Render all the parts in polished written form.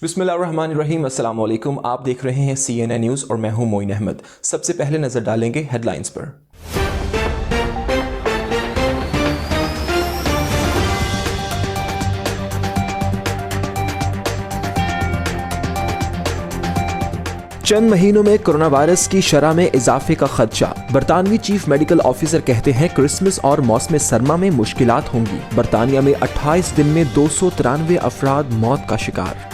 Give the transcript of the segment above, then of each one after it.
बिस्मिल्लाहिर्रहमानिर्रहीम। अस्सलाम वालेकुम। आप देख रहे हैं CNN न्यूज़ और मैं हूं मोइन अहमद। सबसे पहले नजर डालेंगे हेडलाइंस पर। चंद महीनों में कोरोना वायरस की शरह में इजाफे का खदशा। बरतानवी चीफ मेडिकल ऑफिसर कहते हैं क्रिसमस और मौसम सरमा में मुश्किलात होंगी। बरतानिया में 28 दिन में 293 अफराद मौत का शिकार।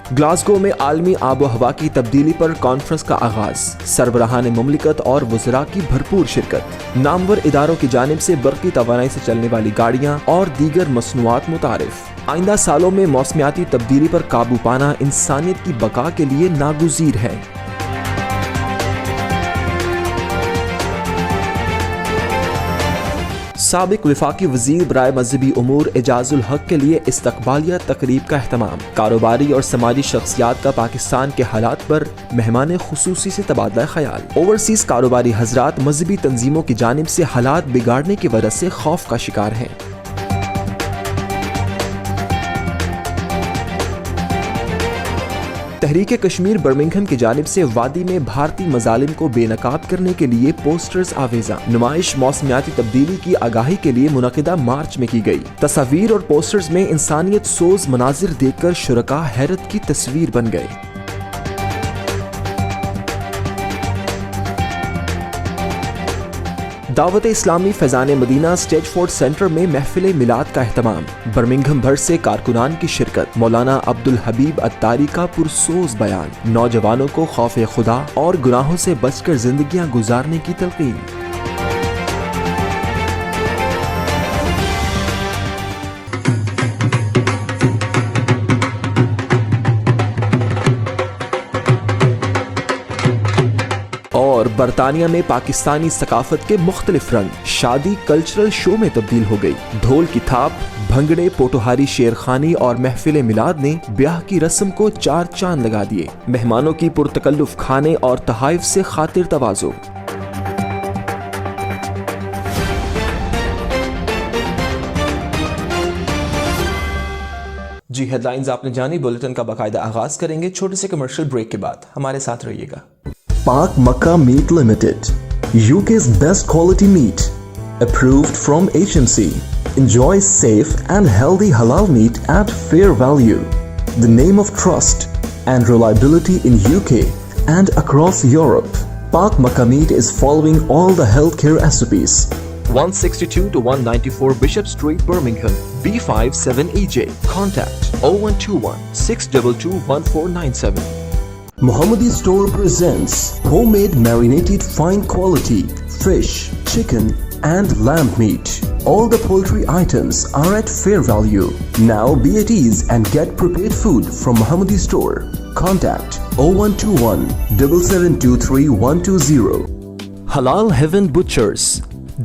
ग्लासगो में आलमी आबो हवा की तब्दीली पर कॉन्फ्रेंस का आगाज। सरबराहान मुमलिकत और वज़रा की भरपूर शिरकत। नामवर इदारों की जानिब से बरकी तवानाई से चलने वाली गाड़ियाँ और दीगर मसनूआत मुतारिफ। आइंदा सालों में मौसमियाती तब्दीली पर काबू पाना इंसानियत की बका के लिए नागुज़ीर है। साबिक वफाकी वज़ीर बराए मजहबी उमूर एजाजुल हक के लिए इस्तकबालिया तकरीब का एहतमाम। कारोबारी और समाजी शख्सियात का पाकिस्तान के हालात पर मेहमान खुसूसी से तबादला ख्याल। ओवरसीज कारोबारी हजरात मजहबी तंजीमों की जानिब से हालात बिगाड़ने की वजह से खौफ का शिकार हैं। तहरीक कश्मीर बर्मिंघम की जानिब से वादी में भारतीय मजालिम को बेनकाब करने के लिए पोस्टर्स आवेजा। नुमाइश मौसमियाती तब्दीली की आगाही के लिए मुनक़िदा मार्च में की गई। तस्वीर और पोस्टर्स में इंसानियत सोज मनाजिर देखकर शुरका हैरत की तस्वीर बन गए। दावत इस्लामी फैजान मदीना स्टेजफोर्ड सेंटर में महफिल मिलाद का एहतमाम। बर्मिंघम भर से कारकुनान की शिरकत। मौलाना अब्दुल हबीब अत्तारी का पुरसोज बयान। नौजवानों को खौफ खुदा और गुनाहों से बचकर जिंदगियां गुजारने की तलकीन। और बरतानिया में पाकिस्तानी सकाफत के मुख्तलिफ रंग। शादी कल्चरल शो में तब्दील हो गई। ढोल की थाप, भंगड़े, पोटोहारी, शेरखानी और महफिल मिलाद ने ब्याह की रस्म को चार चांद लगा दिए। मेहमानों की पुरतकल्लुफ खाने और तहाइफ से खातिर तवाज़ो। जी हेडलाइंस आपने जानी। बुलेटिन का बाकायदा आगाज करेंगे छोटे से कमर्शियल ब्रेक के बाद। हमारे साथ रहिएगा। Pak Makkah Meat Limited, UK's best quality meat, approved from HMC. Enjoy safe and healthy halal meat at fair value. The name of trust and reliability in UK and across Europe. Pak Makkah Meat is following all the healthcare SOPs. 162 to 194 Bishop Street, Birmingham, B57EJ. Contact 0121 622 1497. Muhammadi Store presents homemade marinated fine quality fish, chicken and lamb meat. All the poultry items are at fair value. Now be at ease and get prepared food from Muhammadi Store. Contact 0121 7723 120. हलाल haven butchers,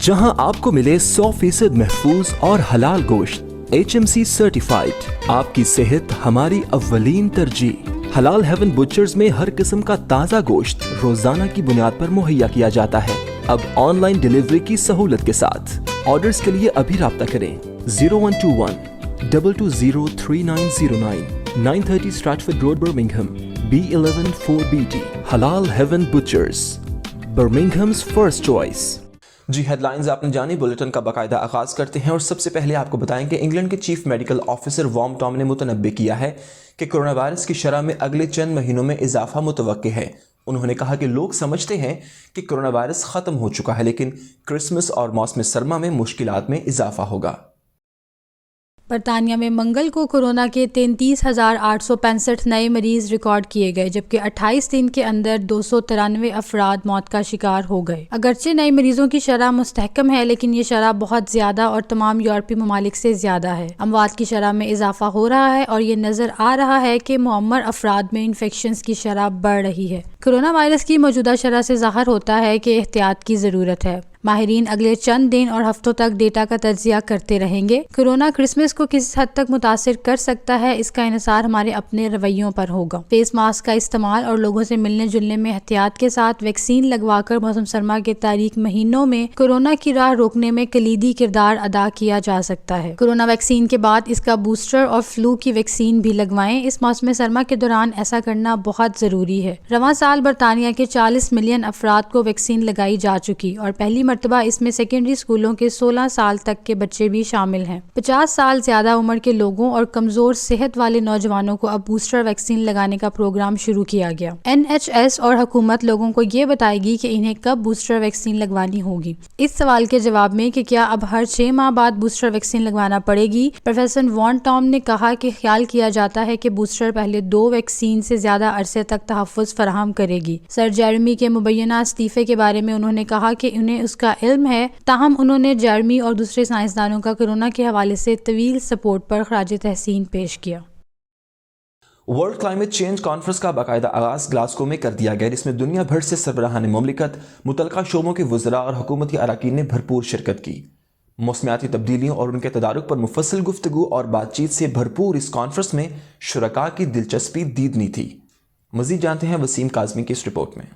जहां आपको मिले 100% महफूज और हलाल गोश्त। HMC certified. आपकी सेहत हमारी अव्वलीन तरजीह। हलाल हेवन बुचर्स में हर किस्म का ताज़ा गोश्त रोजाना की बुनियाद पर मुहैया किया जाता है। अब ऑनलाइन डिलीवरी की सहूलत के साथ। ऑर्डर्स के लिए अभी राब्ता करें 0121 220 3909 930 Stratford road, Birmingham, B11 4BT। हलाल हेवन बुचर्स, बर्मिंघम्स फर्स्ट चॉइस। जी हेडलाइंस आपने जानी। बुलेटिन का बाकायदा आगाज करते हैं और सबसे पहले आपको बताएं कि इंग्लैंड के चीफ मेडिकल ऑफिसर वॉम टॉम ने मुतनब्बे किया है कि कोरोना वायरस की शरह में अगले चंद महीनों में इजाफा मुतवक्के है। उन्होंने कहा कि लोग समझते हैं कि कोरोना वायरस खत्म हो चुका है, लेकिन क्रिसमस और मौसम सरमा में मुश्किलात में इजाफा होगा। बरतानिया में मंगल को कोरोना के 33,865 नए मरीज रिकॉर्ड किए गए, जबकि 28 दिन के अंदर 293 अफराद मौत का शिकार हो गए। अगरचे नए मरीजों की शरह मुस्तहकम है, लेकिन ये शरह बहुत ज्यादा और तमाम यूरोपीय ममालिक से ज्यादा है। अमवात की शरह में इजाफा हो रहा है और ये नजर आ रहा है कि मुअम्मर अफराद में इन्फेक्शन की शरह बढ़ रही है। कोरोना वायरस की मौजूदा शरह से ज़ाहिर होता है कि एहतियात की ज़रूरत है। ماہرین اگلے چند دن اور ہفتوں تک ڈیٹا کا تجزیہ کرتے رہیں گے۔ کورونا کرسمس کو کس حد تک متاثر کر سکتا ہے، اس کا انحصار ہمارے اپنے رویوں پر ہوگا۔ فیس ماسک کا استعمال اور لوگوں سے ملنے جلنے میں احتیاط کے ساتھ ویکسین لگوا کر موسم سرما کے تاریک مہینوں میں کورونا کی راہ روکنے میں کلیدی کردار ادا کیا جا سکتا ہے۔ کورونا ویکسین کے بعد اس کا بوسٹر اور فلو کی ویکسین بھی لگوائیں۔ اس موسم سرما کے دوران ایسا کرنا بہت ضروری ہے۔ رواں سال برطانیہ کے 40 ملین افراد کو ویکسین لگائی جا چکی اور پہلی مرتبہ اس میں سیکنڈری اسکولوں کے 16 سال تک کے بچے بھی شامل ہیں۔ 50 سال زیادہ عمر کے لوگوں اور کمزور صحت والے نوجوانوں کو اب بوسٹر ویکسین لگانے کا پروگرام شروع کیا گیا۔ NHS اور حکومت لوگوں کو یہ بتائے گی کہ انہیں کب بوسٹر ویکسین لگوانی ہوگی۔ اس سوال کے جواب میں کہ کیا اب ہر 6 ماہ بعد بوسٹر ویکسین لگوانا پڑے گی، پروفیسر وان ٹام نے کہا کہ خیال کیا جاتا ہے کہ بوسٹر پہلے 2 ویکسین سے زیادہ عرصے تک تحفظ فراہم کرے گی۔ سر جیرمی کے مبینہ استعفے کے بارے میں انہوں نے کہا کہ انہیں اس کا علم ہے، تاہم انہوں نے جیرمی اور دوسرے سائنسدانوں کا کورونا کے حوالے سے طویل سپورٹ پر خراج تحسین پیش کیا۔ ورلڈ کلائمیٹ چینج کانفرنس کا باقاعدہ آغاز گلاسگو میں کر دیا گیا، جس میں دنیا بھر سے سربراہان مملکت، متعلقہ شعبوں کے وزراء اور حکومتی اراکین نے بھرپور شرکت کی۔ موسمیاتی تبدیلیوں اور ان کے تدارک پر مفصل گفتگو اور بات چیت سے بھرپور اس کانفرنس میں شرکاء کی دلچسپی دیدنی تھی۔ مزید جانتے ہیں وسیم کاظمی کی اس رپورٹ میں۔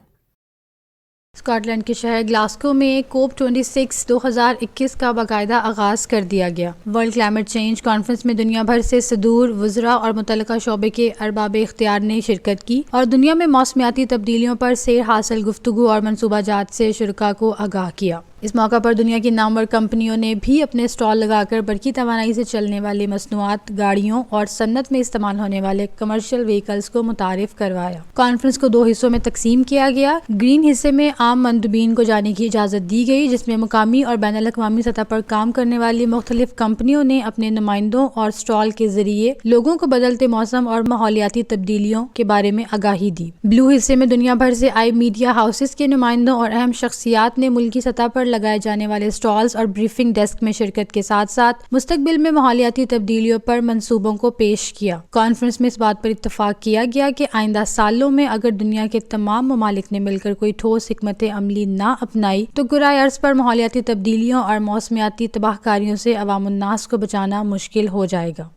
اسکاٹ لینڈ کے شہر گلاسگو میں کوپ 26 2021 کا باقاعدہ آغاز کر دیا گیا۔ ورلڈ کلائمیٹ چینج کانفرنس میں دنیا بھر سے صدور، وزراء اور متعلقہ شعبے کے ارباب اختیار نے شرکت کی اور دنیا میں موسمیاتی تبدیلیوں پر سیر حاصل گفتگو اور منصوبہ جات سے شرکاء کو آگاہ کیا۔ اس موقع پر دنیا کی نامور کمپنیوں نے بھی اپنے اسٹال لگا کر برقی توانائی سے چلنے والی مصنوعات، گاڑیوں اور صنعت میں استعمال ہونے والے کمرشل وہیکلز کو متعارف کروایا۔ کانفرنس کو 2 حصوں میں تقسیم کیا گیا۔ گرین حصے میں عام مندوبین کو جانے کی اجازت دی گئی، جس میں مقامی اور بین الاقوامی سطح پر کام کرنے والی مختلف کمپنیوں نے اپنے نمائندوں اور اسٹال کے ذریعے لوگوں کو بدلتے موسم اور ماحولیاتی تبدیلیوں کے بارے میں آگاہی دی۔ بلو حصے میں دنیا بھر سے آئے میڈیا ہاؤسز کے نمائندوں اور اہم شخصیات نے ملکی سطح پر لگائے جانے والے اسٹالز اور بریفنگ ڈیسک میں شرکت کے ساتھ ساتھ مستقبل میں ماحولیاتی تبدیلیوں پر منصوبوں کو پیش کیا۔ کانفرنس میں اس بات پر اتفاق کیا گیا کہ آئندہ سالوں میں اگر دنیا کے تمام ممالک نے مل کر کوئی ٹھوس حکمت عملی نہ اپنائی تو گرائے ارض پر ماحولیاتی تبدیلیوں اور موسمیاتی تباہ کاریوں سے عوام الناس کو بچانا مشکل ہو جائے گا۔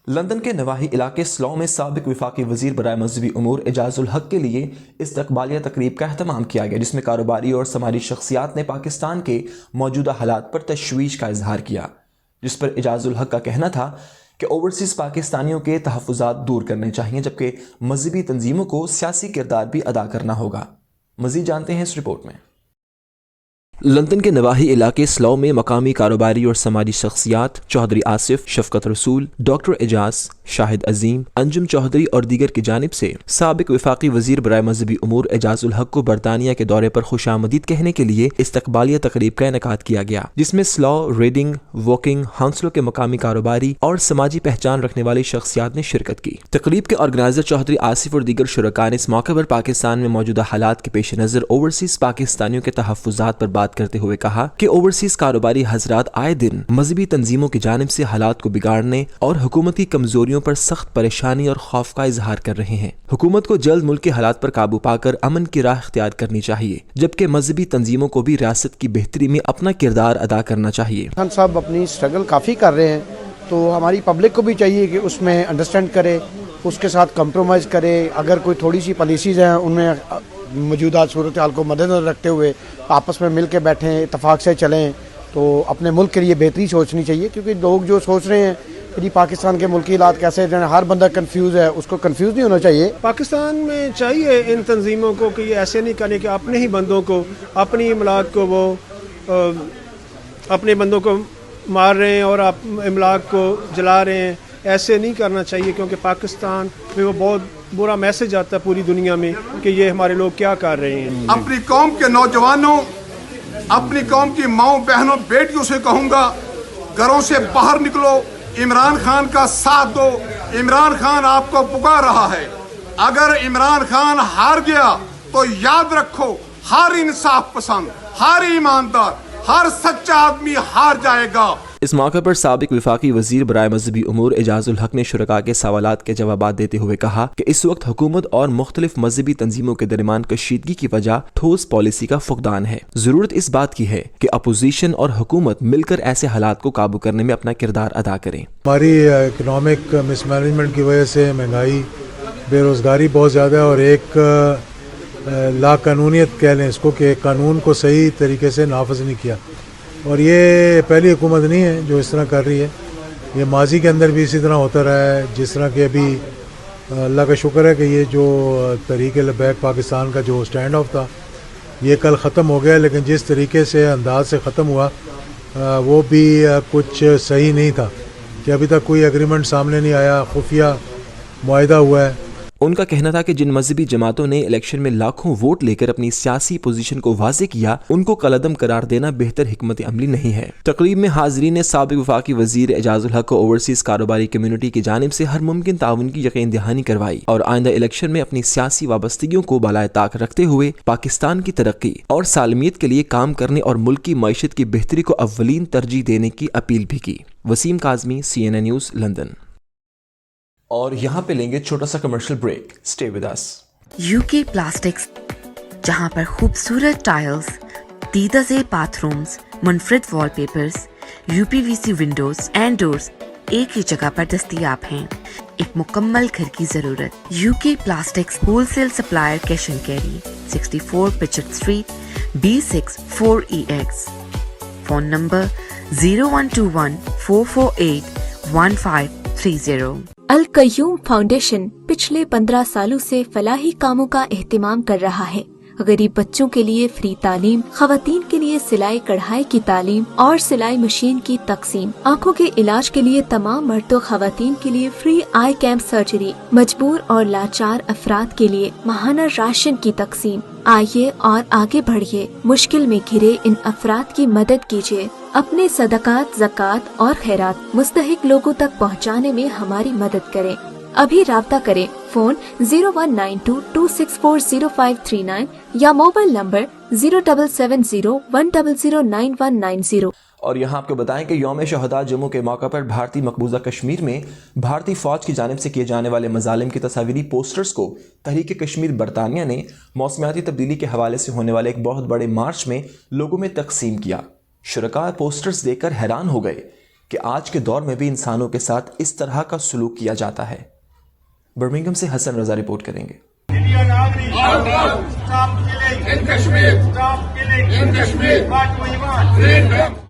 لندن کے نواحی علاقے سلو میں سابق وفاقی وزیر برائے مذہبی امور اعجاز الحق کے لیے استقبالیہ تقریب کا اہتمام کیا گیا، جس میں کاروباری اور سماجی شخصیات نے پاکستان کے موجودہ حالات پر تشویش کا اظہار کیا، جس پر اعجاز الحق کا کہنا تھا کہ اوورسیز پاکستانیوں کے تحفظات دور کرنے چاہیے، جبکہ مذہبی تنظیموں کو سیاسی کردار بھی ادا کرنا ہوگا۔ مزید جانتے ہیں اس رپورٹ میں۔ لندن کے نواحی علاقے سلو میں مقامی کاروباری اور سماجی شخصیات چوہدری آصف، شفقت رسول، ڈاکٹر اعجاز، شاہد عظیم، انجم چوہدری اور دیگر کی جانب سے سابق وفاقی وزیر برائے مذہبی امور اعجاز الحق کو برطانیہ کے دورے پر خوش آمدید کہنے کے لیے استقبالیہ تقریب کا انعقاد کیا گیا، جس میں سلو، ریڈنگ، واکنگ، ہانسلو کے مقامی کاروباری اور سماجی پہچان رکھنے والی شخصیات نے شرکت کی۔ تقریب کے آرگنائزر چوہدری آصف اور دیگر شرکاء نے اس موقع پر پاکستان میں موجودہ حالات کے پیش نظر اوورسیز پاکستانیوں کے تحفظات پر بات کرتے ہوئے کہا کہ اوورسیز کاروباری حضرات آئے دن مذہبی تنظیموں کی جانب سے حالات کو بگاڑنے اور حکومتی کمزوریوں پر سخت پریشانی اور خوف کا اظہار کر رہے ہیں۔ حکومت کو جلد ملک کے حالات پر قابو پا کر امن کی راہ اختیار کرنی چاہیے، جبکہ مذہبی تنظیموں کو بھی ریاست کی بہتری میں اپنا کردار ادا کرنا چاہیے۔ خان صاحب اپنی اسٹرگل کافی کر رہے ہیں، تو ہماری پبلک کو بھی چاہیے کہ اس میں انڈرسٹینڈ کرے، اس کے ساتھ کمپرومائز کرے۔ اگر کوئی تھوڑی سی پالیسیز ہیں ان میں موجودہ صورتحال کو مد نظر رکھتے ہوئے آپس میں مل کے بیٹھیں، اتفاق سے چلیں، تو اپنے ملک کے لیے بہتری سوچنی چاہیے، کیونکہ لوگ جو سوچ رہے ہیں کہ پاکستان کے ملکی حالات کیسے ہیں، ہر بندہ کنفیوز ہے، اس کو کنفیوز نہیں ہونا چاہیے۔ پاکستان میں چاہیے ان تنظیموں کو کہ یہ ایسے نہیں کرنے کہ اپنے ہی بندوں کو، اپنی املاک کو وہ اپنے بندوں کو مار رہے ہیں اور املاک کو جلا رہے ہیں، ایسے نہیں کرنا چاہیے، کیونکہ پاکستان میں وہ بہت برا میسج آتا ہے پوری دنیا میں کہ یہ ہمارے لوگ کیا کر رہے ہیں۔ اپنی قوم کے نوجوانوں، اپنی قوم کی ماؤں، بہنوں، بیٹیوں سے کہوں گا، گھروں سے باہر نکلو، عمران خان کا ساتھ دو۔ عمران خان آپ کو پکار رہا ہے۔ اگر عمران خان ہار گیا تو یاد رکھو، ہر انصاف پسند، ہر ایماندار، ہر سچا آدمی ہار جائے گا، इस मौके पर साबिक वफाकी वजीर बराए मजहबी उमूर एजाजुल हक ने शुरका के सवालात के जवाब देते हुए कहा कि इस वक्त हुकूमत और मुख्तलिफ मजहबी तंजीमों के दरमियान कशीदगी की वजह ठोस पॉलिसी का फुकदान है। जरूरत इस बात की है कि अपोजिशन और हुकूमत मिलकर ऐसे हालात को काबू करने में अपना किरदार अदा करें। हमारी इकोनॉमिक मिसमैनेजमेंट की वजह से महंगाई, बेरोज़गारी बहुत ज़्यादा है और एक लाकानूनियत कह लें इसको कि कानून को सही तरीके से नाफज नहीं किया। और ये पहली हुकूमत नहीं है जो इस तरह कर रही है, ये माजी के अंदर भी इसी तरह होता रहा है। जिस तरह के अभी अल्लाह का शुक्र है कि ये जो तहरीक लबैक पाकिस्तान का जो स्टैंड ऑफ था ये कल ख़त्म हो गया, लेकिन जिस तरीके से अंदाज से ख़त्म हुआ वो भी कुछ सही नहीं था कि अभी तक कोई एग्रीमेंट सामने नहीं आया, खुफिया मुआहिदा हुआ है। उनका कहना था कि जिन मजहबी जमातों ने इलेक्शन में लाखों वोट लेकर अपनी सियासी पोजीशन को वाज़े किया, उनको कलअदम करार देना बेहतर हिकमत अमली नहीं है। तकरीब में हाज़रीन ने साबिक वफाकी वजीर एजाजुल हक को ओवरसीज कारोबारी कम्युनिटी की जानिब से हर मुमकिन ताउन की यकीन दहानी करवाई और आइंदा इलेक्शन में अपनी सियासी वाबस्तगियों को बालाए ताक रखते हुए पाकिस्तान की तरक्की और सालमियत के लिए काम करने और मुल्क की मईशत की बेहतरी को अव्वलीन तरजीह देने की अपील भी की। Wasim Kazmi, CNN news, London. और यहाँ पे लेंगे छोटा सा commercial break. Stay with us. UK plastics, जहाँ पर खूबसूरत टाइल्स, दीदाज़े बाथरूम्स, मुनफरिद wallpapers, UPVC windows and doors एक ही जगह पर दस्तयाब हैं। एक मुकम्मल घर की जरूरत। UK plastics wholesale supplier cash and carry, 64 पिचट street, B6 4EX। Phone number 0121 448 1530। Al Qayyum foundation पिछले 15 सालों से फलाही कामों का एहतिमाम कर रहा है। गरीब बच्चों के लिए फ्री तालीम, खवातीन के लिए सिलाई कढ़ाई की तालीम और सिलाई मशीन की तकसीम, आँखों के इलाज के लिए तमाम मर्द और खवातीन के लिए फ्री आई कैंप सर्जरी, मजबूर और लाचार अफराद के लिए माहाना राशन की तकसीम। आइए और आगे बढ़िए, मुश्किल में घिरे इन अफराद की मदद कीजिए। अपने सदकात, ज़कात और खैरात मुस्तहिक लोगों तक पहुँचाने में हमारी मदद करें। अभी राब्ता करें। फोन 019226400539 या मोबाइल नंबर 077010099190। और यहाँ आपको बताएं कि यौम शहदा जम्मू के मौका पर भारतीय मकबूजा कश्मीर में भारतीय फौज की जानिब से किए जाने वाले मजालिम की तस्वीरी पोस्टर्स को तहरीक कश्मीर बरतानिया ने मौसमियाती तब्दीली के हवाले से होने वाले एक बहुत बड़े मार्च में लोगों में तकसीम किया। शुरका पोस्टर्स देखकर हैरान हो गए कि आज के दौर में भी इंसानों के साथ इस तरह का सलूक किया जाता है। बर्मिंघम से हसन रजा रिपोर्ट करेंगे।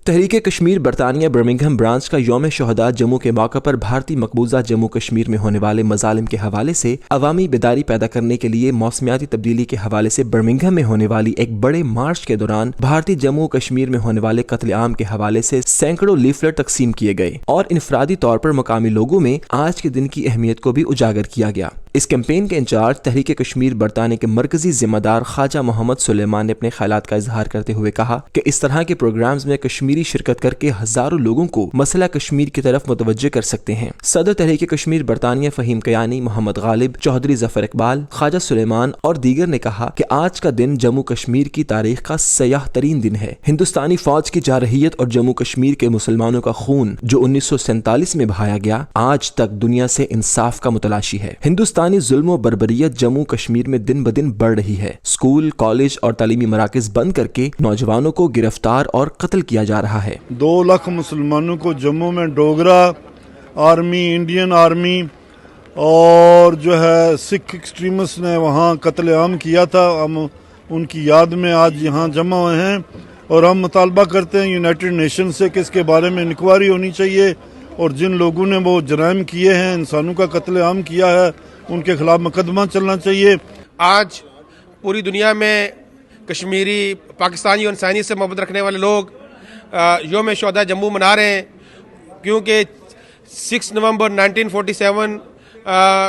तहरीक कश्मीर बरतानिया बर्मिंघम ब्रांच का यौम शहदा जम्मू के मौका पर भारतीय मकबूजा जम्मू कश्मीर में होने वाले मजालिम के हवाले से अवामी बेदारी पैदा करने के लिए मौसमियाती तब्दीली के हवाले से बर्मिंघम में होने वाली एक बड़े मार्च के दौरान भारतीय जम्मू कश्मीर में होने वाले कत्लेआम के हवाले से सैकड़ों लीफलेट तकसीम किए गए और इनफरादी तौर पर मकामी लोगों में आज के दिन की अहमियत को भी उजागर किया गया। इस कैंपेन के इंचार्ज तहरीक कश्मीर बरताने के मरकजी जिम्मेदार ख्वाजा मोहम्मद सुलेमान ने अपने ख्यालात का इजहार करते हुए कहा कि इस तरह के प्रोग्राम्स में कश्मीरी शिरकत करके हजारों लोगों को मसला कश्मीर की तरफ मुतवज्जे कर सकते हैं। सदर तहरीक कश्मीर बरतानिया फहीम कयानी, मोहम्मद गालिब, चौधरी जफर इकबाल, ख्वाजा सुलेमान और दीगर ने कहा कि आज का दिन जम्मू कश्मीर की तारीख का सयाह तरीन दिन है। हिंदुस्तानी फौज की जारहियत और जम्मू कश्मीर के मुसलमानों का खून जो 1947 में बहाया गया आज तक दुनिया से इंसाफ का मुतलाशी है। हिंदुस्तानी जुल्म बर्बरियत जम्मू कश्मीर में दिन ब दिन बढ़ रही है। स्कूल, कॉलेज और तालीमी मराकज बंद करके नौजवानों को गिरफ्तार और कत्ल किया जा रहा है। 2 लाख मुसलमानों को जम्मू में डोगरा आर्मी, इंडियन आर्मी और जो है सिख एक्सट्रीमिस्ट ने वहाँ कत्लेआम किया था। हम उनकी याद में आज यहाँ जमा हुए हैं और हम मुतालबा करते हैं यूनाइटेड नेशन से कि इसके बारे में इंक्वायरी होनी चाहिए और जिन लोगों ने वो जराइम किए हैं, इंसानों का कत्लेआम किया है, उनके खिलाफ मुकदमा चलना चाहिए। आज पूरी दुनिया में कश्मीरी, पाकिस्तानी और इंसानियत से मोहब्बत रखने वाले लोग यौम शहदा जम्मू मना रहे हैं क्योंकि 6 नवंबर 1947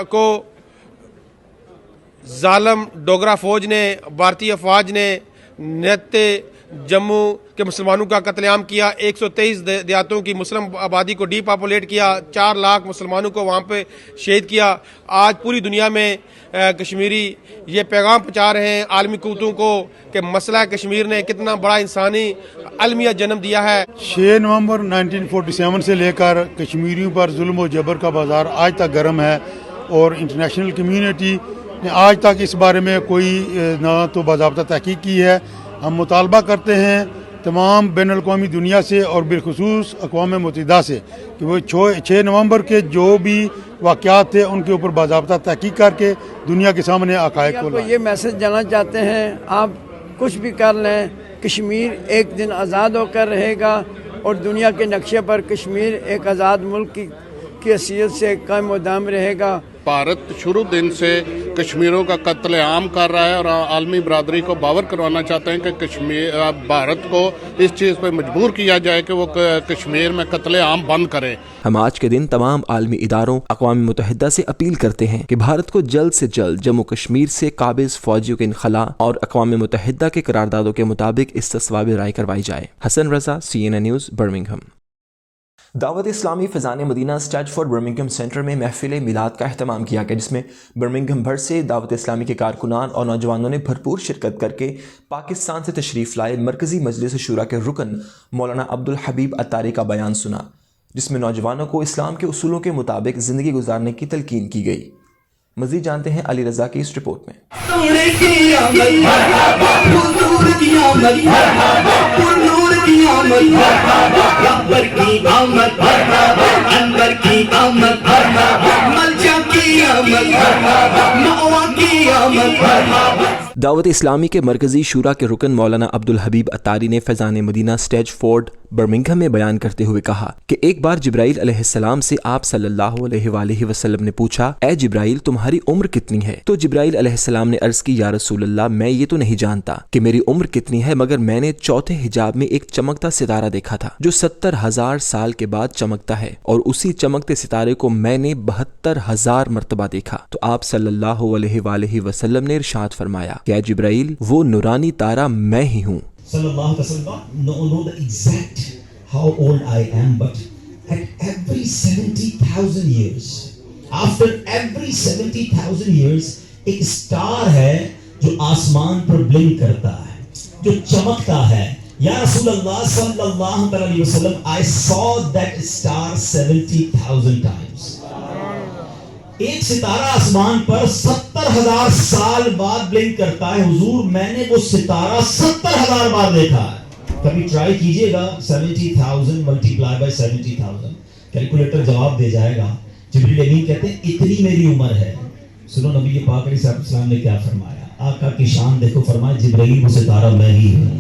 को जालम डोगरा फौज ने, भारतीय फौज ने निहत्ते जम्मू के मुसलमानों का कत्लेआम किया, 123 देहातों की मुस्लिम आबादी को डीपॉपुलेट किया, 4 लाख मुसलमानों को वहाँ पे शहीद किया। आज पूरी दुनिया में कश्मीरी ये पैगाम पहुँचा रहे हैं आलमी कुव्वतों को कि मसला कश्मीर ने कितना बड़ा इंसानी अलमिया जन्म दिया है। 6 नवंबर 1947 से लेकर कश्मीरियों पर जुल्म और जबर का बाजार आज तक गर्म है और इंटरनेशनल कम्युनिटी ने आज तक इस बारे में कोई ना तो बाज़ाब्ता तहकीक की है। हम मुतालबा करते हैं तमाम बैनुल-अक़वामी दुनिया से और बिलखुसूस अक़वाम मुत्तहिदा से कि वो 6 नवंबर के जो भी वाक़यात थे उनके ऊपर बाज़ाब्ता तहकीक करके दुनिया के सामने हक़ाइक़ को लाएं। ये मैसेज देना चाहते हैं, आप कुछ भी कर लें, कश्मीर एक दिन आज़ाद होकर रहेगा और दुनिया के नक्शे पर कश्मीर एक आज़ाद मुल्क की हैसियत से कायम व दायम रहेगा। भारत शुरू दिन से कश्मीरों का कत्लेआम कर रहा है और आलमी बरादरी को बावर करवाना चाहते हैं कि कश्मीर भारत को इस चीज़ पर मजबूर किया जाए कि वो कश्मीर में कत्लेआम बंद करे। हम आज के दिन तमाम आलमी इदारों अक़वाम मुत्तहिदा से अपील करते हैं कि भारत को जल्द से जल्द जम्मू कश्मीर से काबिज फौजियों के इनखला और अक़वाम मुत्तहिदा के करारदादों के मुताबिक इस्तिस्वाब राय करवाई जाए। Hasan Raza, CNN news, Birmingham. Dawat Islami Faizan Madina Stratford Birmingham centre में महफिल मिलाद का अहतमाम किया गया, जिसमें बर्मिंघम भर से दावत इस्लामी के कारकुनान और नौजवानों ने भरपूर शिरकत करके पाकिस्तान से तशरीफ़ लाए मरकज़ी मजलिस शुरा के रुकन मौलाना अब्दुल हबीब अत्तारी का बयान सुना, जिसमें नौजवानों को इस्लाम के उसूलों के मुताबिक ज़िंदगी गुजारने की तलकीन की गई। मज़ीद जानते हैं अली रज़ा की इस रिपोर्ट में। दावत इस्लामी के मरकज़ी शुरा के रुकन मौलाना अब्दुल हबीब अत्तारी ने फ़ैज़ान मदीना स्टैटफोर्ड बर्मिंघम में बयान करते हुए कहा कि एक बार जिब्राइल अलैहिस्सलाम से आप सल्लल्लाहु अलैहि वसल्लम ने पूछा, ए जिब्राइल तुम्हारी उम्र कितनी है? तो जिब्राइल अलैहिस्सलाम ने अर्ज़ की, या रसूल अल्लाह, मैं ये तो नहीं जानता कि मेरी उम्र कितनी है, मगर मैंने चौथे हिजाब में एक चमकता सितारा देखा था जो 70,000 साल के बाद चमकता है, और उसी चमकते सितारे को मैंने 72,000 मरतबा देखा। तो आप सल्लल्लाहु अलैहि वसल्लम ने इरशाद फरमाया, क्या जिब्राइल वो नूरानी तारा मैं ही हूँ। Sallallahu alaihi wasallam know the exact how old I am, but at every 70,000 years, after every 70,000 years, एक स्टार है जो आसमान पर ब्लिंक करता है, जो चमकता है। या रसूल अल्लाह सल्लल्लाहु अलैहि वसल्लम, I saw that star 70,000 times. एक सितारा आसमान पर 70,000 साल बाद ब्लिंक करता है। हुजूर, मैंने वो सितारा 70,000 बार देखा है। कभी ट्राई कीजिएगा, 70,000 मल्टीप्लाई बाय 70,000, कैलकुलेटर जवाब दे जाएगा। जिब्रील अमीन कहते हैं इतनी मेरी उम्र है। सुनो नबी पाक अलैहिस्सलाम ने क्या फरमाया, आका की शान देखो, फरमाया जिब्रील वो सितारा मैं ही हूँ।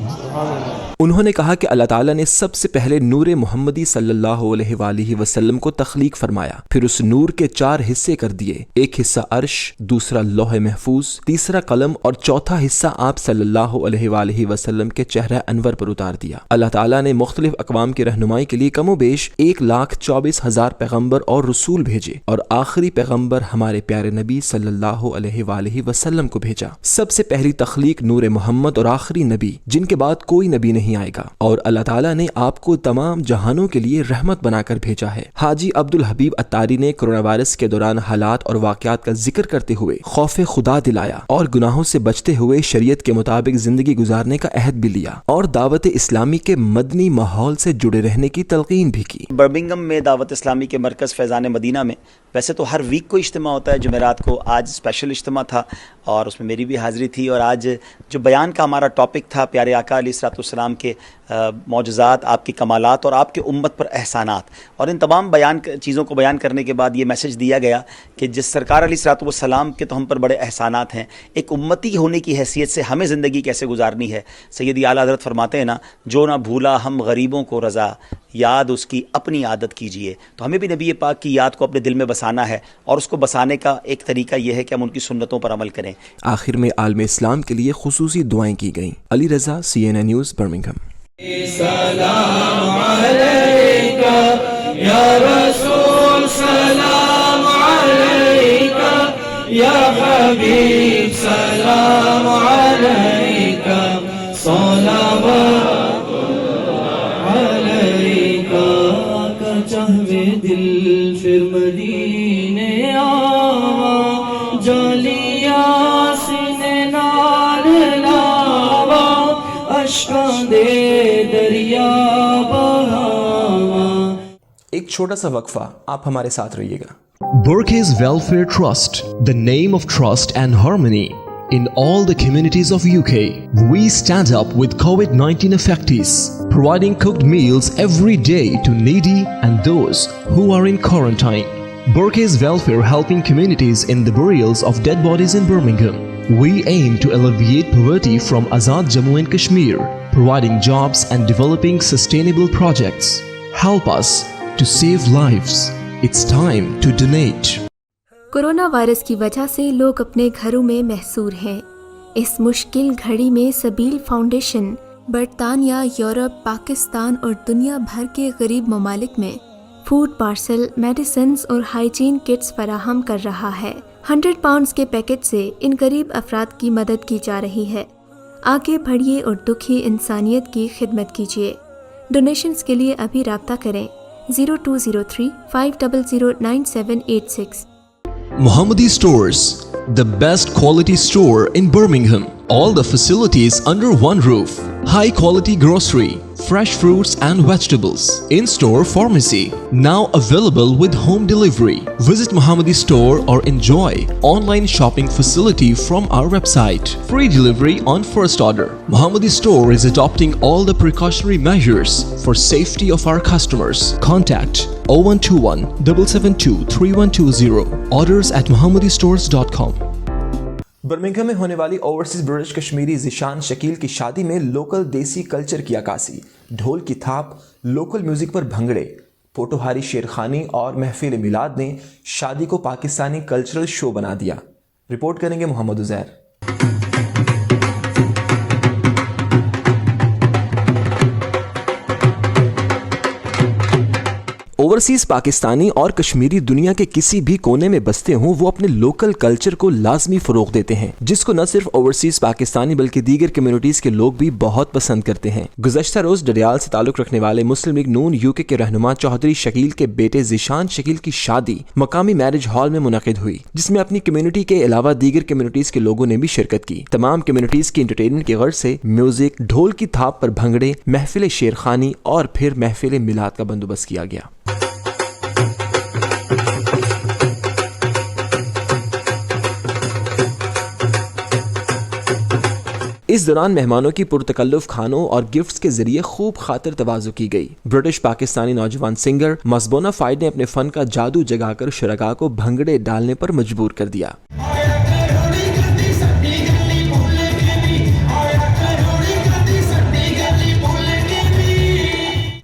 उन्होंने कहा कि अल्लाह ताला ने सबसे पहले नूर मोहम्मदी सल्लल्लाहु अलैहि वसल्लम को तख्लीक फरमाया, फिर उस नूर के 4 हिस्से कर दिए। एक हिस्सा अर्श, दूसरा लौह महफूज, तीसरा कलम और चौथा हिस्सा आप सल्लल्लाहु अलैहि वसल्लम के चेहरा अनवर पर उतार दिया। अल्लाह ताला ने मुख्तलिफ अक़वाम की रहनुमाई के लिए कमोबेश 1,24,000 पैगम्बर और रसूल भेजे, और आखिरी पैगम्बर हमारे प्यारे नबी सल्लल्लाहु अलैहि वसल्लम को भेजा। सबसे पहली तख्लीक नूर मोहम्मद और आखिरी नबी, जिनके बाद कोई नबी नहीं आएगा, और अल्लाह ताला ने आपको तमाम जहानों के लिए रहमत बनाकर भेजा है। हाजी अब्दुल हबीब अत्तारी ने कोरोना वायरस के दौरान हालात और वाक़यात का जिक्र करते हुए खौफे खुदा दिलाया और गुनाहों से बचते हुए शरीयत के मुताबिक जिंदगी गुजारने का अहद भी लिया, और दावत इस्लामी के मदनी माहौल से जुड़े रहने की तलकीन भी की। बर्मिंघम में दावत इस्लामी के मरकज़ फ़ैज़ान मदीना में वैसे तो हर वीक को इज्तिमा होता है, जुमेरात को आज स्पेशल इज्तिमा था और उसमें मेरी भी हाज़िरी थी। और आज जो बयान का हमारा टॉपिक था, प्यारे आका अलैहिस्सलाम के मौजज़ात, आपकी कमालात और आपके उम्मत पर एहसानात, और इन तमाम चीज़ों को बयान करने के बाद ये मैसेज दिया गया कि जिस सरकार अलैहिस्सलाम के तो हम पर बड़े एहसानात हैं, एक उम्मती होने की हैसियत से हमें ज़िंदगी कैसे गुजारनी है। सैयदी आला हज़रत फरमाते हैं ना, जो ना भूला हम गरीबों को रज़ा, याद उसकी अपनी आदत कीजिए। तो हमें भी नबी पाक की याद को अपने दिल में बसाना है, और उसको बसाने का एक तरीका यह है कि हम उनकी सुन्नतों पर अमल करें। आखिर में आलम इस्लाम के लिए खुसूसी दुआएं की गईं। Ali Raza, CNN news, Birmingham. सलाम अलैका या रसूल, सलाम अलैका या हबीब, सलाम अलैका, सलावत अश्कां दे दरिया बहावा। एक छोटा सा वक्फा, आप हमारे साथ रहिएगा। Burkes Welfare Trust, the name of trust and harmony in all the communities of UK. We stand up with COVID-19 affectees, providing cooked meals every day to needy and those who are in quarantine. Burkes Welfare helping communities in the burials of dead bodies in Birmingham. We aim to alleviate poverty from Azad Jammu and Kashmir, providing jobs and developing sustainable projects. Help us to save lives. It's time to donate. Corona virus की वजह से लोग अपने घरों में महसूर हैं। इस मुश्किल घड़ी में सबील फाउंडेशन बरतानिया, यूरोप, पाकिस्तान और दुनिया भर के गरीब ममालिक में फूड पार्सल, मेडिसिन्स और हाइजीन किट्स फराहम कर रहा है। 100 पाउंड्स के पैकेट से इन गरीब अफराद की मदद की जा रही है। आगे बढ़िए और दुखी इंसानियत की खिदमत कीजिए। डोनेशंस के लिए अभी राब्ता करें 0203 500 9786। Mohammadi Stores, the best quality store in Birmingham. All the facilities under one roof. High quality grocery, fresh fruits and vegetables. In-store pharmacy, now available with home delivery. Visit Mohammadi Store or enjoy online shopping facility from our website. Free delivery on first order. Mohammadi Store is adopting all the precautionary measures for safety of our customers. Contact 0121 772 3120. Orders at mohammadistores.com. Birmingham में होने वाली overseas British Kashmiri Zeeshan Shakeel की शादी में local देसी culture की अक्कासी, ढोल की थाप, लोकल म्यूजिक पर भंगड़े, पोटोहारी शेरखानी और महफिल मिलाद ने शादी को पाकिस्तानी कल्चरल शो बना दिया। रिपोर्ट करेंगे मोहम्मद उज़ैर। ओवरसीज पाकिस्तानी और कश्मीरी दुनिया के किसी भी कोने में बसते हों, वो अपने लोकल कल्चर को लाजमी फरोग देते हैं, जिसको न सिर्फ ओवरसीज पाकिस्तानी बल्कि दीगर कम्युनिटीज के लोग भी बहुत पसंद करते हैं। गुज़श्ता रोज डडियाल से ताल्लुक रखने वाले मुस्लिम लीग नून यूके के रहनुमा चौधरी शकील के बेटे ज़िशान शकील की शादी मकामी मैरिज हॉल में मुनक़िद हुई, जिसमें अपनी कम्युनिटी के अलावा दीगर कम्युनिटीज के लोगों ने भी शिरकत की। तमाम कम्युनिटीज की इंटरटेनमेंट की गर्ज से म्यूजिक, ढोल की थाप पर भंगड़े, महफिल शेरखानी और फिर महफिल मिलाद का बंदोबस्त किया गया। इस दौरान मेहमानों की पुरतकल्लुफ खानों और गिफ्ट्स के जरिए खूब खातिर तवाज़ु की गई। ब्रिटिश पाकिस्तानी नौजवान सिंगर मस्बोना फाइड ने अपने फन का जादू जगाकर शुरका को भंगड़े डालने पर मजबूर कर दिया।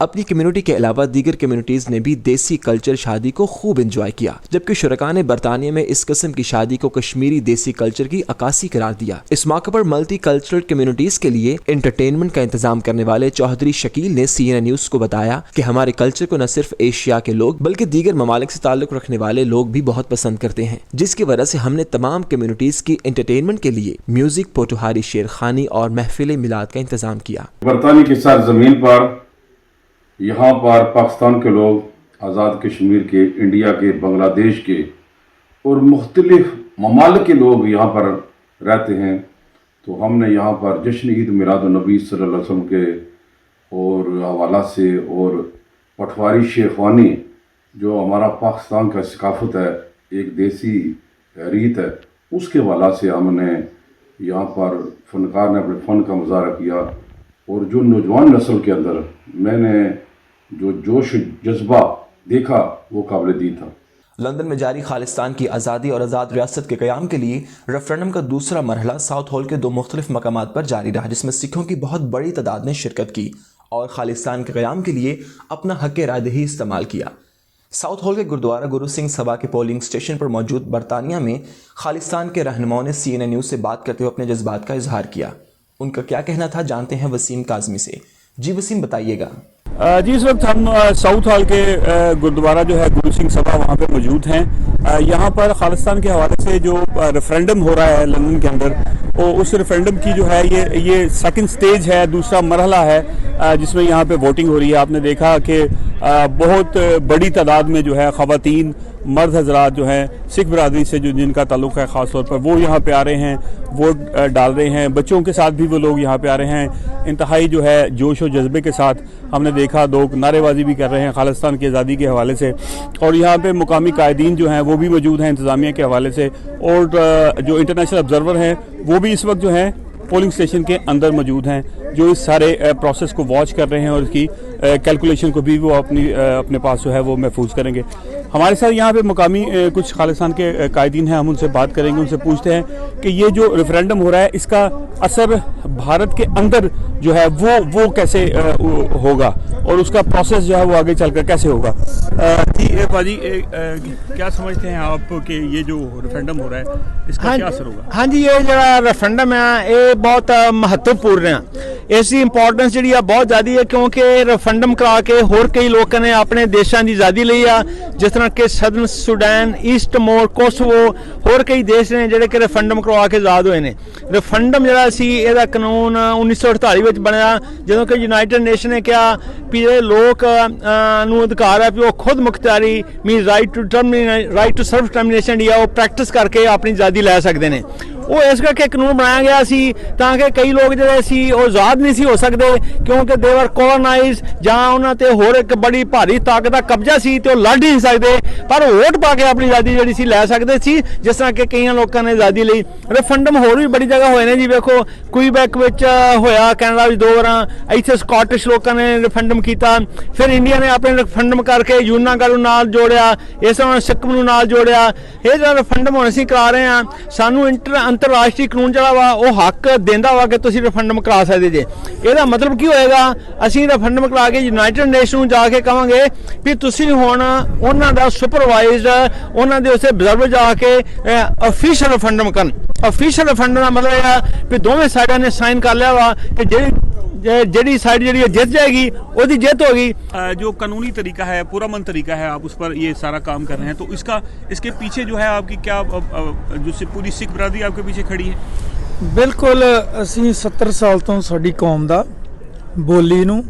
अपनी कम्युनिटी के अलावा दीगर कम्युनिटीज ने भी देसी कल्चर शादी को खूब एंजॉय किया, जबकि शुरका ने बरतानिया में इस किस्म की शादी को कश्मीरी देसी कल्चर की अक्कासी करार दिया। इस मौके पर मल्टी कल्चरल कम्युनिटीज के लिए एंटरटेनमेंट का इंतजाम करने वाले चौधरी शकील ने CNN न्यूज को बताया कि हमारे कल्चर को न सिर्फ एशिया के लोग बल्कि दीगर ममालिक से ताल्लुक रखने वाले लोग भी बहुत पसंद करते हैं, जिसकी वजह से हमने तमाम कम्युनिटीज की एंटरटेनमेंट के लिए म्यूजिक, पोटोहारी शेरखानी और महफिल मिलाद का इंतजाम किया। बरतानिया की सरजमीन पर यहाँ पर पाकिस्तान के लोग, आज़ाद कश्मीर के, इंडिया के, बांग्लादेश के और मुख्तलिफ ममालिक के लोग यहाँ पर रहते हैं। तो हमने यहाँ पर जश्न ईद मिलादुन्नबी सल्लल्लाहु अलैहि वसल्लम के और हवाला से और पटवारी शेखवानी जो हमारा पाकिस्तान का सकाफत है, एक देसी रीत है, उसके हवाला से हमने यहाँ पर फनकार ने अपने फ़न का मुजाहरा किया। और जो नौजवान नस्ल के अंदर मैंने जो जोश जज्बा देखा वो काबिल-ए-दीद था। लंदन में जारी खालिस्तान की आज़ादी और आज़ाद रियासत के क़याम के लिए रेफरेंडम का दूसरा मरहला साउथ हॉल के 2 मुख्तलिफ मकामात पर जारी रहा, जिसमें सिखों की बहुत बड़ी तादाद ने शिरकत की और खालिस्तान के क़याम के लिए अपना हक़ रायदही इस्तेमाल किया। साउथ हॉल के गुरुद्वारा गुरु सिंह सभा के पोलिंग स्टेशन पर मौजूद बरतानिया में खालिस्तान के रहनुमाओं ने CNN न्यूज़ से बात करते हुए अपने जज्बात का इजहार किया। उनका क्या कहना था, जानते हैं वसीम काज़मी से। जी वसीम, बताइएगा। जी, इस वक्त हम साउथ हॉल के गुरुद्वारा जो है गुरु सिंह सभा वहाँ पे मौजूद हैं। यहाँ पर खालिस्तान के हवाले से जो रेफरेंडम हो रहा है लंदन के अंदर, तो उस रेफरेंडम की जो है ये सेकंड स्टेज है, दूसरा मरहला है, जिसमें यहाँ पे वोटिंग हो रही है। आपने देखा कि बहुत बड़ी तादाद में जो है ख़वातीन मर्द हजरात जो हैं सिख बरादरी से जो जिनका ताल्लुक़ है ख़ास तौर पर, वो यहाँ पे आ रहे हैं, वोट डाल रहे हैं। बच्चों के साथ भी वो लोग यहाँ पे आ रहे हैं, इंतहाई जो है जोश और जज्बे के साथ। हमने देखा लोग नारेबाजी भी कर रहे हैं खालिस्तान की आज़ादी के हवाले से, और यहाँ पे मुकामी कायदीन जो हैं वो भी मौजूद हैं इंतज़ामिया के हवाले से, और जो इंटरनेशनल ऑब्जर्वर हैं वो भी इस वक्त जो हैं पोलिंग स्टेशन के अंदर मौजूद हैं, जो इस सारे प्रोसेस को वॉच कर रहे हैं और इसकी कैलकुलेशन को भी वो अपने पास जो है वो महफूज करेंगे। हमारे साथ यहाँ पे मुकामी कुछ खालिस्तान के कायदीन हैं, हम उनसे बात करेंगे, उनसे पूछते हैं कि ये जो रेफरेंडम हो रहा है इसका असर भारत के अंदर जो है वो कैसे होगा, और उसका प्रोसेस जो है वो आगे चलकर कैसे होगा। जी भाजी, क्या समझते हैं आप कि ये जो रेफरेंडम हो रहा है इसका क्या असर होगा? हाँ जी, ये जो रेफरेंडम है ये बहुत महत्वपूर्ण है। इसकी इंपॉर्टेंस जी बहुत ज़्यादा है, क्योंकि रेफरेंडम करा के होर कई लोगों ने अपने देशों की आज़ादी ली आ, जिस तरह के southern Sudan, east timor, Kosovo, होर कई देश ने ਜਿਹੜੇ ਕਿ रेफरेंडम करवा के आज़ाद होए ने। रेफरेंडम ਜਿਹੜਾ ਸੀ ਇਹਦਾ ਕਾਨੂੰਨ 1948 ਵਿੱਚ ਬਣਿਆ, ਜਦੋਂ ਕਿ ਯੂਨਾਈਟਿਡ ਨੇਸ਼ਨ ਨੇ ਕਿਹਾ ਵੀ ਇਹ ਲੋਕ ਨੂੰ ਅਧਿਕਾਰ ਹੈ ਵੀ ਉਹ ਖੁਦ ਮੁਖਤਿਆਰੀ ਮੀਨ ਰਾਈਟ ਟੂ ਸੈਲਫ ਡਿਟਰਮੀਨੇਸ਼ਨ ਜਾਂ ਉਹ ਪ੍ਰੈਕਟਿਸ ਕਰਕੇ ਆਪਣੀ ਆਜ਼ਾਦੀ ਲੈ ਸਕਦੇ ਨੇ। ਉਹ ਇਸ ਕਰਕੇ ਕਾਨੂੰਨ ਬਣਾਇਆ ਗਿਆ ਸੀ ਤਾਂ ਕਿ ਕਈ ਲੋਕ ਜਿਹੜੇ ਸੀ ਉਹ ਆਜ਼ਾਦ ਨਹੀਂ ਸੀ ਹੋ ਸਕਦੇ, ਕਿਉਂਕਿ ਦੇ ਵਰ ਕੋਲੋਨਾਈਜ਼ ਜਾਂ ਉਹਨਾਂ ਤੇ ਹੋਰ ਇੱਕ ਬੜੀ ਭਾਰੀ ਤਾਕਤ ਦਾ ਕਬਜ਼ਾ ਸੀ ਤੇ ਉਹ ਲੜ ਨਹੀਂ ਸਕਦੇ, ਪਰ ਵੋਟ ਪਾ ਕੇ ਆਪਣੀ ਆਜ਼ਾਦੀ ਜਿਹੜੀ ਸੀ ਲੈ ਸਕਦੇ ਸੀ, ਜਿਸ ਤਰ੍ਹਾਂ ਕਿ ਕਈਆਂ ਲੋਕਾਂ ਨੇ ਆਜ਼ਾਦੀ ਲਈ। ਰੈਫਰੈਂਡਮ ਹੋਰ ਵੀ ਬੜੀ ਜਗ੍ਹਾ ਹੋਏ ਨੇ ਜੀ, ਵੇਖੋ ਕੁਈਬੈਕ ਵਿੱਚ ਹੋਇਆ, ਕੈਨੇਡਾ ਵਿੱਚ 2 ਵਾਰਾਂ, ਇੱਥੇ ਸਕਾਟਿਸ਼ ਲੋਕਾਂ ਨੇ ਰੈਫਰੈਂਡਮ ਕੀਤਾ, ਫਿਰ ਇੰਡੀਆ ਨੇ ਆਪਣੇ ਰੈਫਰੈਂਡਮ ਕਰਕੇ ਯੂਨਾਗਲ ਨੂੰ ਨਾਲ ਜੋੜਿਆ, ਇਸ ਤਰ੍ਹਾਂ ਸਿੱਕਮ ਨੂੰ ਨਾਲ ਜੋੜਿਆ। ਇਹ ਜਿਹੜਾ ਰੈਫਰੈਂਡਮ ਹੁਣ ਅਸੀਂ ਕਰਾ ਰਹੇ ਹਾਂ, ਸਾਨੂੰ ਅੰਤਰਰਾਸ਼ਟਰੀ ਕਾਨੂੰਨ ਜਿਹੜਾ ਵਾ ਉਹ ਹੱਕ ਦਿੰਦਾ ਵਾ ਕਿ ਤੁਸੀਂ ਰੈਫਰੈਂਡਮ ਕਰਾ ਸਕਦੇ ਜੇ। ਇਹਦਾ ਮਤਲਬ ਕੀ ਹੋਏਗਾ, ਅਸੀਂ ਰੈਫਰੈਂਡਮ ਕਰਾ ਕੇ ਯੂਨਾਈਟਿਡ ਨੇਸ਼ਨ ਨੂੰ ਜਾ ਕੇ ਕਹਾਂਗੇ ਵੀ ਤੁਸੀਂ ਹੁਣ ਉਹਨਾਂ ਦਾ ਸੁਪਰਵਾਈਜ਼ਡ, ਉਹਨਾਂ ਦੇ ਉਸੇ ਅਬਜ਼ਰਵਰ ਜਾ ਕੇ ਅਫੀਸ਼ੀਅਲ ਰੈਫਰੈਂਡਮ ਕਰਨ। ਅਫੀਸ਼ੀਅਲ ਰੈਫਰੈਂਡਮ ਦਾ ਮਤਲਬ ਇਹ ਵੀ ਦੋਵੇਂ ਸਾਈਡਾਂ ਨੇ ਸਾਈਨ ਕਰ ਲਿਆ ਵਾ ਕਿ ਜਿਹੜੀ साइड जी जित जाएगी वो जित होगी। जो कानूनी तरीका है, पुरअमन तरीका है, आप उस पर ये सारा काम कर रहे हैं, तो इसके पीछे जो है आपकी क्या जो पूरी सिख बरादरी आपके पीछे खड़ी है? बिल्कुल, असी 70 साल तो साडी कौम दा बोली नूं,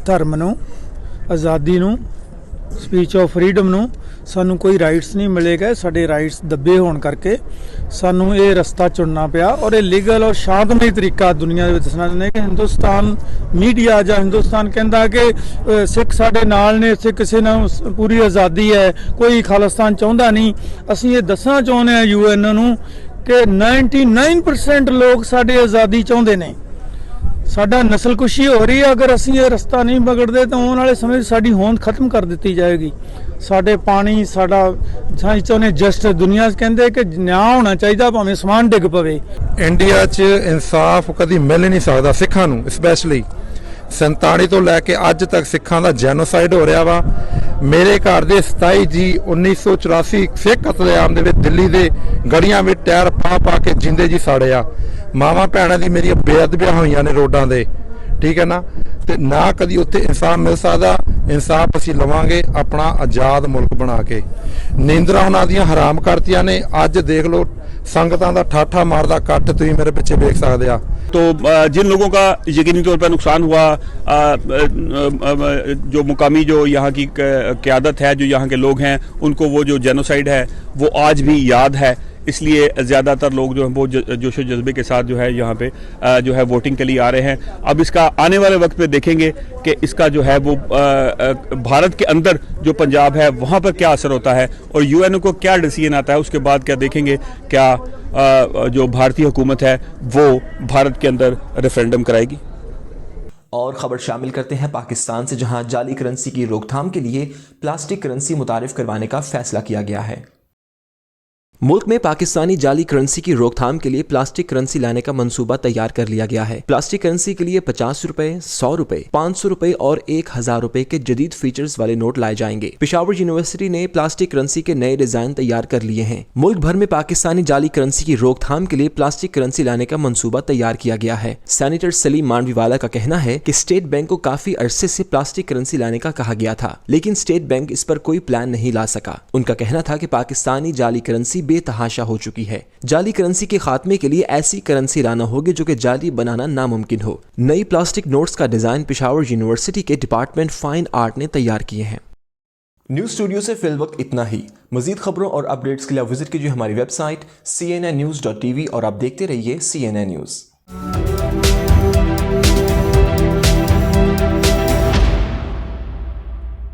धर्म नूं, आज़ादी नूं, स्पीच ऑफ फ्रीडम नूं सानू कोई राइट्स नहीं मिले गए। साडे राइट्स दबे होने करके सानू ये रस्ता चुनना पिया, और ये लीगल और शांतमई तरीका दुनिया दे विच दसना चाहुंदे कि हिंदुस्तान मीडिया जां हिंदुस्तान कहंदा कि सिख साडे नाल ने, इत्थे किसी नाल पूरी आज़ादी है, कोई खालिस्तान चाहुंदा नहीं। असीं ये दसना चाहुंदे हां UN नूं कि 99% लोग साडी आज़ादी चाहुंदे ने। साडा नस्लकुशी हो रही है, अगर असीं ये रस्ता नहीं पकड़ते तो आने वाले समय साडी होंद खत्म कर दी जाएगी। साडे पानी साडा चाहुंदे जस्ट दुनिया कहंदे कि न्याय होना चाहिए, भावें समान डिग पवे। इंडिया च इंसाफ कदी मिल नहीं सकता सिखां नूं, स्पैशली 47 ਤੋਂ ਲੈ ਕੇ ਅੱਜ ਤੱਕ ਸਿੱਖਾਂ ਦਾ ਜੈਨੋਸਾਈਡ ਹੋ ਰਿਹਾ ਵਾ। ਮੇਰੇ ਘਰ ਦੇ 27 ਜੀ 1984 ਸਿੱਖ ਕਤਲੇਆਮ ਦੇ ਵਿੱਚ ਦਿੱਲੀ ਦੇ ਗੜੀਆਂ ਵਿੱਚ ਟਾਇਰ ਪਾ ਕੇ ਜਿੰਦੇ ਜੀ ਸਾੜਿਆ। ਮਾਵਾਂ ਭੈਣਾਂ ਦੀ ਮੇਰੀਆਂ ਬੇਅਦਬੀਆਂ ਹੋਈਆਂ ਨੇ ਰੋਡਾਂ ਦੇ, ਠੀਕ ਹੈ ਨਾ, ਤੇ ਨਾ ਕਦੀ ਉੱਥੇ ਇਨਸਾਫ ਮਿਲ ਸਕਦਾ। ਇਨਸਾਫ ਅਸੀਂ ਲਵਾਂਗੇ ਆਪਣਾ ਆਜ਼ਾਦ ਮੁਲਕ ਬਣਾ ਕੇ। ਨੀਂਦਰਾਂ ਉਹਨਾਂ ਦੀਆਂ ਹਰਾਮ ਕਰਤੀਆਂ ਨੇ। ਅੱਜ ਦੇਖ ਲਓ ਸੰਗਤਾਂ ਦਾ ਠਾਠਾ ਮਾਰਦਾ ਕੱਟ ਤੁਸੀਂ ਮੇਰੇ ਪਿੱਛੇ ਵੇਖ ਸਕਦੇ ਆ। तो जिन लोगों का यकीनी तौर पर नुकसान हुआ, जो मुकामी जो यहाँ की क़यादत है, जो यहाँ के लोग हैं, उनको वो जो जेनोसाइड है वो आज भी याद है, इसलिए ज़्यादातर लोग जो हैं वो जोश व जज्बे के साथ जो है यहाँ पे जो है वोटिंग के लिए आ रहे हैं। अब इसका आने वाले वक्त पे देखेंगे कि इसका जो है वो भारत के अंदर जो पंजाब है वहाँ पर क्या असर होता है और UN को क्या डिसीजन आता है। उसके बाद क्या देखेंगे, क्या जो भारतीय हुकूमत है वो भारत के अंदर रेफरेंडम कराएगी। और खबर शामिल करते हैं पाकिस्तान से, जहां जाली करेंसी की रोकथाम के लिए प्लास्टिक करेंसी मुतारिफ करवाने का फैसला किया गया है। मुल्क में पाकिस्तानी जाली करेंसी की रोकथाम के लिए प्लास्टिक करेंसी लाने का मंसूबा तैयार कर लिया गया है। प्लास्टिक करेंसी के लिए 50 रुपए, 100 रुपए, 500 रुपए और 1000 रुपए के जदीद फीचर्स वाले नोट लाए जाएंगे। पेशावर यूनिवर्सिटी ने प्लास्टिक करेंसी के नए डिजाइन तैयार कर लिए हैं। मुल्क भर में पाकिस्तानी जाली करेंसी की रोकथाम के लिए प्लास्टिक करेंसी लाने का मंसूबा तैयार किया गया है। सेनेटर सलीम मांडवीवाला का कहना है कि स्टेट बैंक को काफी अरसे से प्लास्टिक करेंसी लाने का कहा गया था, लेकिन स्टेट बैंक इस पर कोई प्लान नहीं ला सका। उनका कहना था कि पाकिस्तानी जाली करेंसी बेतहाशा हो चुकी है। जाली करेंसी के खात्मे के लिए ऐसी करेंसी लाना होगी जो कि जाली बनाना नामुमकिन हो। नई प्लास्टिक नोट्स का डिजाइन पेशावर यूनिवर्सिटी के डिपार्टमेंट फाइन आर्ट ने तैयार किए हैं। न्यूज स्टूडियो से फिल वक्त इतना ही। मजीद खबरों और अपडेट्स के लिए विजिट कीजिए हमारी वेबसाइट cnnews.tv और आप देखते रहिए CNN न्यूज।